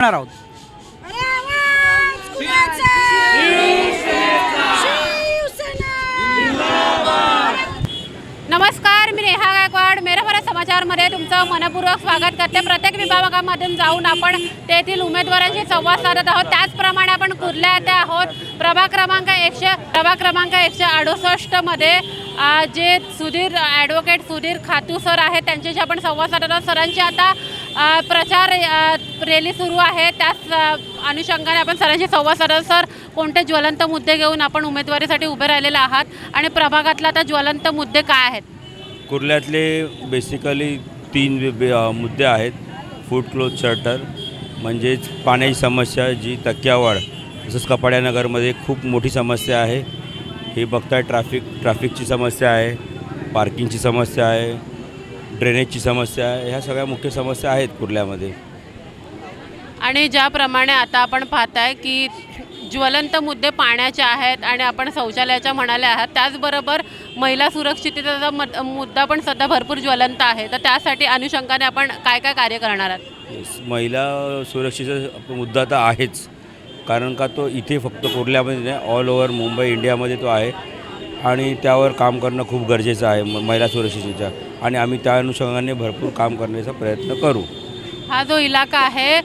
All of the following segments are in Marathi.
आहोत. नमस्कार, मी नेहा गायकवाड. मेरा भारत समाचारमध्ये तुमचं मनपूर्वक स्वागत करते. प्रत्येक विभागामधून जाऊन आपण तेथील उमेदवारांशी संवाद साधत आहोत. त्याचप्रमाणे आपण कुर्ला येथे आहोत. प्रभाग क्रमांक 168 मध्ये जे ॲडव्होकेट सुधीर खातू सर आहेत त्यांच्याशी आपण संवाद साधत आहोत. सरांची आता प्रचार रॅली सुरू आहे. त्याच अनुषंगाने आपण सरांशी संवाद साधत. सर, कोणते ज्वलंत मुद्दे घेऊन आपण उमेदवारीसाठी उभे राहिलेले आहात आणि प्रभागातला आता ज्वलंत मुद्दे काय आहेत? कुर्ल्यातले बेसिकली 3 मुद्दे आहेत. फूड क्लोथ शटर म्हणजेच पाण्याची समस्या, जी तक्क्यावाढ, तसंच कपाड्यानगरमध्ये खूप मोठी समस्या आहे. हे बघताय, ट्रॅफिकची समस्या आहे, पार्किंगची समस्या आहे, ड्रेनेजची समस्या आहे. ह्या सगळ्या मुख्य समस्या आहेत कुर्ल्यामध्ये. आणि ज्याप्रमाणे आता आपण पाहताय की ज्वलंत मुद्दे पाण्याचे आहेत आणि आपण शौचालयाच्या म्हणाले आहात, त्याचबरोबर महिला सुरक्षिततेचा मुद्दा पण सध्या भरपूर ज्वलंत आहे. तर त्यासाठी अनुषंगाने आपण काय काय कार्य करणार आहात? महिला सुरक्षेचा मुद्दा तर आहेच, कारण का तो इथे फक्त कुर्ल्यामध्ये नाही, ऑल ओव्हर मुंबई इंडियामध्ये तो आहे आणि त्यावर काम करणं खूप गरजेचं आहे महिला सुरक्षेच्या. आणि आम्ही त्या अनुषंगाने भरपूर काम करण्याचा प्रयत्न करू. हा जो इलाका आहे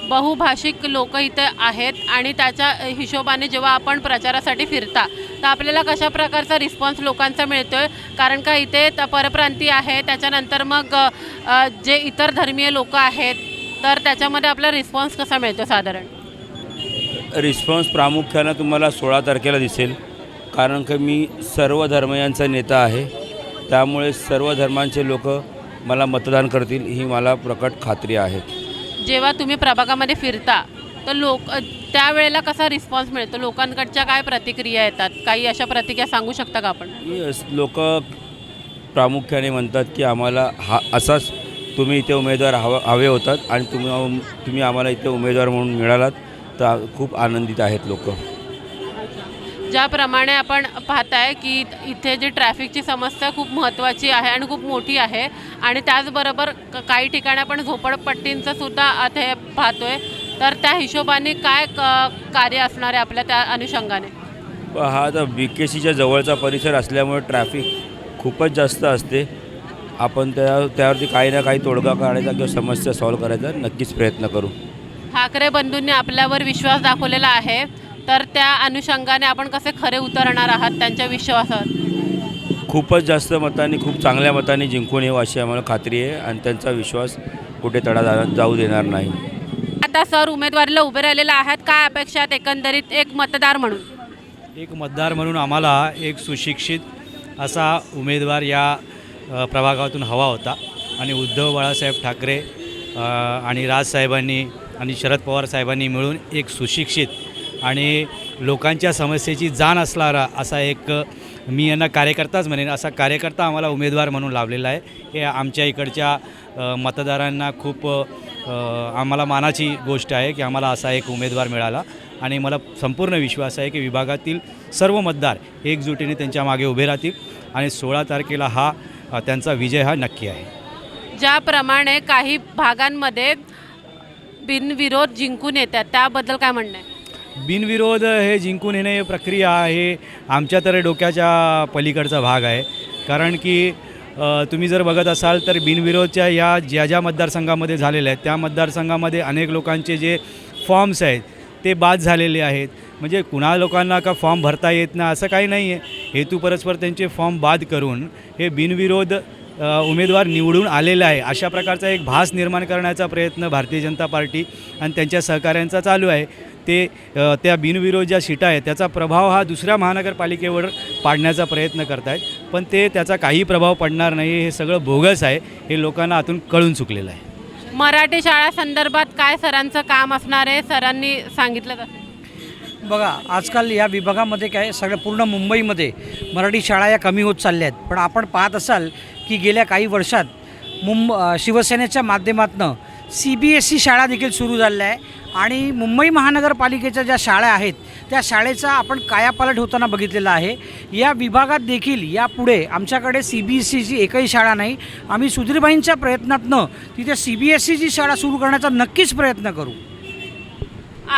बहुभाषिक लोक इथे आहेत आणि त्याच्या हिशोबाने जेव्हा आपण प्रचारासाठी फिरता तर आपल्याला कशा प्रकारचा रिस्पॉन्स लोकांचा मिळतो आहे? कारण का इथे परप्रांतीय आहे, त्याच्यानंतर मग जे इतर धर्मीय लोक आहेत, तर त्याच्यामध्ये आपला रिस्पॉन्स कसा मिळतो साधारण? रिस्पॉन्स प्रामुख्यानं तुम्हाला 16 तारखेला दिसेल, कारण की मी सर्व धर्मियांचा नेता आहे. त्यामुळे सर्व धर्मांचे लोक मला मतदान करतील ही मला प्रकट खात्री आहे. जेव्हा तुम्ही प्रभागामध्ये फिरता तर त्यावेळेला कसा रिस्पॉन्स मिळतो? लोकांकडच्या काय प्रतिक्रिया येतात? काही अशा प्रतिक्रिया सांगू शकता का आपण? लोक प्रामुख्याने म्हणतात की आम्हाला असाच तुम्ही इथे उमेदवार हवे होतात आणि तुम्ही आम्हाला इथे उमेदवार म्हणून मिळालात, तर खूप आनंदित आहेत लोक. ज्याप्रमाणे आपण पाहताय की इथे जी ट्रॅफिकची समस्या खूप महत्त्वाची आहे आणि खूप मोठी आहे आणि त्याचबरोबर काही ठिकाणी आपण झोपडपट्टींचं सुद्धा आता पाहतोय. तर त्या हिशोबाने काय कार्य असणार आहे आपल्या त्या अनुषंगाने? हा आता BKCच्या जवळचा परिसर असल्यामुळे ट्रॅफिक खूपच जास्त असते. आपण त्यावरती काही ना काही तोडगा काढायचा किंवा समस्या सॉल्व्ह करायचा नक्कीच प्रयत्न करू. ठाकरे बंधूंनी आपल्यावर विश्वास दाखवलेला आहे, तर त्या अनुषंगाने आपण कसे खरे उतरणार आहात त्यांच्या विश्वासात? खूपच जास्त मतांनी, खूप चांगल्या मतांनी जिंकून येऊ अशी आम्हाला खात्री आहे आणि त्यांचा विश्वास कुठे तडा जाऊ देणार नाही. आता सर उमेदवारीला उभे राहिलेले आहात, काय अपेक्षा आहेत एकंदरीत एक मतदार म्हणून? एक मतदार म्हणून आम्हाला एक सुशिक्षित असा उमेदवार या प्रभागातून हवा होता आणि उद्धव बाळासाहेब ठाकरे आणि राजसाहेबांनी आणि शरद पवार साहेबांनी मिळून एक सुशिक्षित आणि लोकांच्या समस्येची जाण असणारा असा एक, मी यांना कार्यकर्ताच म्हणेन, असा कार्यकर्ता आम्हाला उमेदवार म्हणून लाभलेला आहे. हे आमच्या इकडच्या मतदारांना खूप आम्हाला मानाची गोष्ट आहे की आम्हाला असा एक उमेदवार मिळाला आणि मला संपूर्ण विश्वास आहे की विभागातील सर्व मतदार एकजुटीने त्यांच्या मागे उभे राहतील आणि 16 तारखेला हा त्यांचा विजय हा नक्की आहे. ज्याप्रमाणे काही भागांमध्ये बिनविरोध जिंकून येतात, त्याबद्दल काय म्हणणं आहे? बिनविरोध हे जिंकून येणे प्रक्रिया हे आमच्या तर डोक्याच्या पलीकडचा भाग आहे. कारण की तुम्ही जर बघत असाल तर बिनविरोधच्या या ज्या मतदारसंघामध्ये झालेल्या आहेत त्या मतदारसंघामध्ये अनेक लोकांचे जे फॉर्म्स आहेत ते बाद झालेले आहेत. म्हणजे कुणा लोकांना का फॉर्म भरता येत नाही असं काही नाही आहे. हेतू परस्पर त्यांचे फॉर्म बाद करून हे बिनविरोध उमेदवार निवडून आलेला आहे अशा प्रकारचा एक भास निर्माण करण्याचा प्रयत्न भारतीय जनता पार्टी आणि त्यांच्या सहकाऱ्यांचा चालू आहे. त्या बिनविरोध ज्या सीटा आहेत त्याचा प्रभाव हा दुसऱ्या महानगरपालिकेवर पाडण्याचा प्रयत्न करत आहेत, पण त्याचा काही प्रभाव पडणार नाही. हे सगळं बोगस आहे, हे लोकांना आतून कळून चुकलेलं आहे. मराठी शाळा संदर्भात काय सरांचं काम असणार आहे, सरांनी सांगितलं का? बघा, आजकाल या विभागामध्ये काय सगळं पूर्ण मुंबईमध्ये मराठी शाळा या कमी होत चालल्या आहेत. पण आपण पाहत असाल की गेल्या काही वर्षात शिवसेनेच्या माध्यमातून CBSE शाळा देखील सुरू झाल्या आहे आणि मुंबई महानगरपालिकेच्या ज्या शाळा आहेत त्या शाळेचा आपण कायापालट होताना बघितलेला आहे. या विभागात देखील यापुढे आमच्याकडे CBSEची एकही शाळा नाही. आम्ही सुधीरभाईंच्या प्रयत्नातनं तिथे CBSEची शाळा सुरू करण्याचा नक्कीच प्रयत्न करू.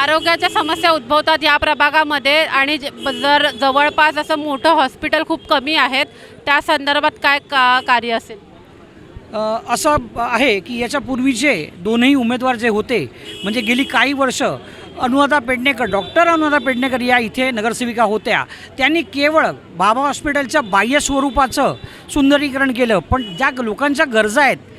आरोग्याच्या समस्या उद्भवतात या प्रभागामध्ये आणि जर जवळपास असं मोठं हॉस्पिटल खूप कमी आहेत, त्या संदर्भात काय कार्य असेल? असं आहे की याच्या पूर्वीचे दोनही उमेदवार जे होते, म्हणजे गेली काही वर्ष अनुराधा पेडणेकर, डॉक्टर अनुराधा पेडणेकर या इथे नगरसेविका होत्या. त्यांनी केवळ बाबा हॉस्पिटलच्या बाह्य स्वरूपाचं सुंदरीकरण केलं, पण ज्या लोकांच्या गरजा आहेत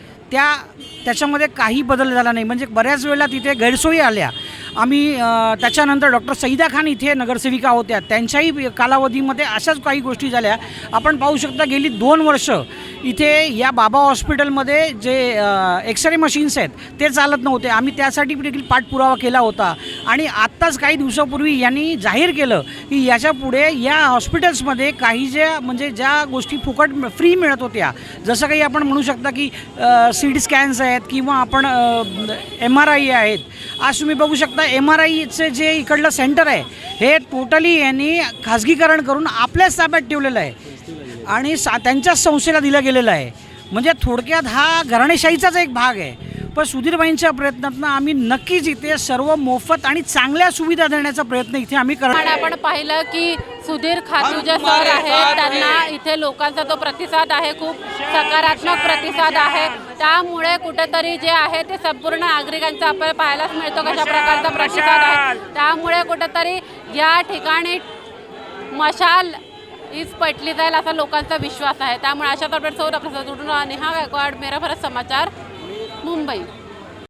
त्याच्यामध्ये काही बदल झाला नाही. म्हणजे बऱ्याच वेळेला तिथे गैरसोयी आल्या. आम्ही त्याच्यानंतर डॉक्टर सईदा खान इथे नगरसेविका होत्या, त्यांच्याही कालावधीमध्ये अशाच काही गोष्टी झाल्या. आपण पाहू शकता गेली 2 वर्ष इथे या बाबा हॉस्पिटलमध्ये जे एक्सरे मशीन्स आहेत ते चालत नव्हते. आम्ही त्यासाठी देखील पाठपुरावा केला होता आणि आत्ताच काही दिवसापूर्वी यांनी जाहीर केलं की याच्यापुढे या हॉस्पिटल्समध्ये काही ज्या गोष्टी फुकट फ्री मिळत होत्या, जसं काही आपण म्हणू शकता की CT स्कॅन्स आहेत किंवा आपण MRI आहेत. आज तुम्ही बघू शकता MRIचं जे इकडलं सेंटर आहे हे टोटली यांनी खाजगीकरण करून आपल्याच ताब्यात ठेवलेलं आहे आणि त्यांच्याच संस्थेला दिलं गेलेलं आहे. म्हणजे थोडक्यात हा घराणेशाहीचाच एक भाग आहे. पण सुधीरबाईंच्या प्रयत्नातनं आम्ही नक्कीच इथे सर्व मोफत आणि चांगल्या सुविधा देण्याचा प्रयत्न इथे आम्ही करणार. आणि आपण पाहिलं की सुधीर खातू जे सर आहेत त्यांना इथे लोकांचा तो प्रतिसाद आहे, खूप सकारात्मक प्रतिसाद आहे. त्यामुळे कुठेतरी जे आहे ते संपूर्ण नागरिकांचा आपल्याला पाहायलाच मिळतो कशा प्रकारचा प्रतिसाद आहे. त्यामुळे कुठेतरी या ठिकाणी मशाल हीच पटली जाईल असा लोकांचा विश्वास आहे. त्यामुळे अशा प्रकारे नेहा गायकवाड, मेरा भारत समाचार, मुंबई.